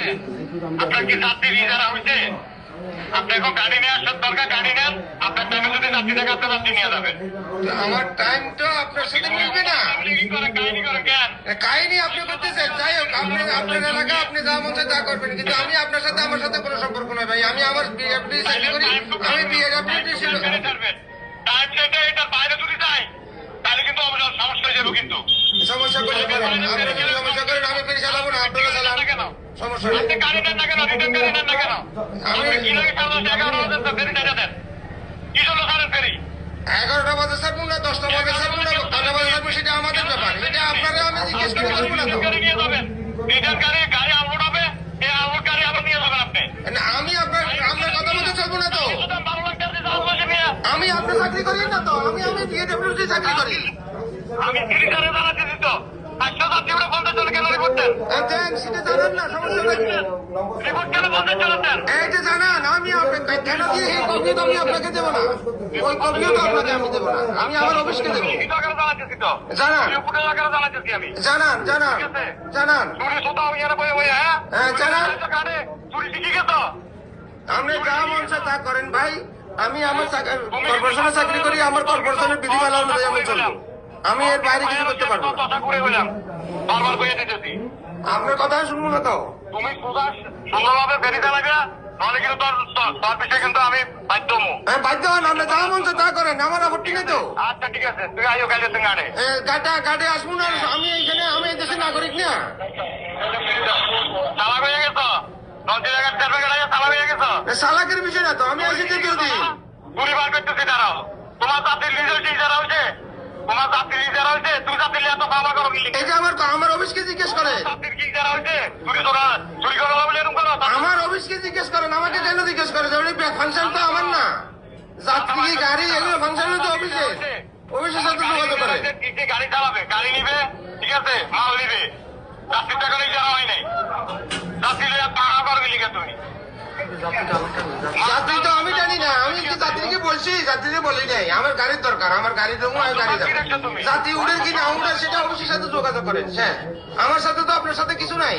আছে? আপনার কি যাত্রী যারা হয়েছে? আপনি এখন গাড়ি নিয়ে আসার দরকার, গাড়ি নেন। আপনার টাইমে যদি যাত্রী থাকে আপনার যাত্রী নিয়ে যাবেন। আমার টাইম তো আপনার সাথে মিলবে না। কাহিনী করেন কেন? কাহিনী আপনি করতেছেন, যাই হোক আপনি আপনার এলাকা আপনি যা মন চায় তা করবেন, কিন্তু আমি আপনার সাথে আমার সাথে কোনো সম্পর্ক নয় ভাই। আমি আমার বিএফডি চাকরি করি, আমি বিএফডি ছিল। টাইম সেটা এটার বাইরে যদি যাই তাহলে কিন্তু আমাদের সমস্যা হয়ে যাবে। কিন্তু সমস্যা করলে করেন, আপনি যদি সমস্যা করেন আমি ফিরে চালাবো না, আপনারা চালান, কেন সমস্যা নেই। আপনি গাড়ি নেন না কেন? রিটার্ন গাড়ি নেন না কেন? আমি কি লাগে সামনে 11 বাজে তো ফেরি টাকা দেন। কি জন্য ছাড়েন ফেরি? 11টা বাজে ছাড়বো না, 10টা বাজে ছাড়বো না, 10টা বাজে ছাড়বো, সেটা আমাদের ব্যাপার। এটা আপনারা আমি জিজ্ঞেস করে করবো না তো। গাড়ি নিয়ে যাবেন, রিটার্ন গাড়ি গাড়ি আনলোড হবে, এই আনলোড গাড়ি আবার নিয়ে যাবেন আপনি। না, আমি আপনার কথা মতো চলবো না তো। ভালো লাগতেছে চাষবাসে নিয়ে। আমি আপনার চাকরি করি না তো, আমি বিএডব্লিউসি চাকরি করি। আমি সিলিন্ডারে দাঁড়াচ্ছি তো 500 যাত্রী উঠে 50 জন কেন রিপোর্ট দেন? দেন, সেটা জানান না, সমস্যা নাই। রিপোর্ট কেন 50 জন দেন? এইটা জানান, আমি কেন দিয়ে এই কপিও তো আমি আপনাকে দেবো না, ওই কপিও তো আপনাকে আমি দেবো না, আমি আমার অফিসকে দেবো। কি টাকা দাঁড়াচ্ছি তো? জানান, রিপোর্টের টাকা দাঁড়াচ্ছি আমি। জানান, জানান, জানান, চুরি সোতা ইয়ারে বয়ে বয়ে হ্যাঁ? হ্যাঁ জানান। কাটে চুরি শিখে গেছো? আপনি যা মন চায় তা করেন ভাই। আমি আমার কর্পোরেশনে চাকরি করি, আমার কর্পোরেশনের বিধিমালা অনুযায়ী আমি চলবো। আমি এর বাইরে কিছু করতে পারবো না। কথা ঘুরে গেলাম, বারবার কইয়া দিতেছি। আপনার কথা শুনবো না তো। তুমি সুন্দরভাবে ফেরি চালাবে, নাহলে কিন্তু তোর বিষয়ে কিন্তু আমি বাধ্য হবো। হ্যাঁ বাধ্য হন, আপনি যা মন চায় তা করেন, আমার আপত্তি নেই তো। আচ্ছা ঠিক আছে, তুই আইও কাজে তুমি আনে। গাড়ি আসবো না, আমি এইখানে, আমি এই দেশের নাগরিক না। চালাক হয়ে গেছো, 10 টাকার তেল প্যাকেট আগে চালাক হয়ে গেছো। সালাকের বিষয় না তো, আমি আসি যে বিরোধী। পরিবার করতেছি দাঁড়াও, তোমার জাতির লিডার যারা হয়েছে, তোমার জাতির যারা হয়েছে, তুমি জাতির এত পাওয়া করো কি? এই যে আমার অফিসকে জিজ্ঞেস করে, জাতির কি যারা হয়েছে, চুরি করা বলে এরকম করো? আমার অফিসকে জিজ্ঞেস করেন, আমাকে কেন জিজ্ঞেস করে? ফাংশন তো আমার না, যাত্রী গাড়ি এগুলো ফাংশন তো অফিসে, অফিসের সাথে যোগাযোগ করে। গাড়ি চালাবে, গাড়ি নিবে, ঠিক আছে, মাল নিবে, যাত্রীর টাকা নিয়ে যাওয়া হয় নাই, যাত্রী টাকা করবে লিখে তুমি। যাত্রী তো আমি জানি না, আমি কি যাত্রীকে বলছি? যাত্রীকে বলি নাই, আমার গাড়ির দরকার, আমার গাড়ি দেবো, আমি গাড়ি দেবো। যাত্রী উঠে কি না উঠে সেটা অফিসের সাথে যোগাযোগ করেন, হ্যাঁ, আমার সাথে তো আপনার সাথে কিছু নাই।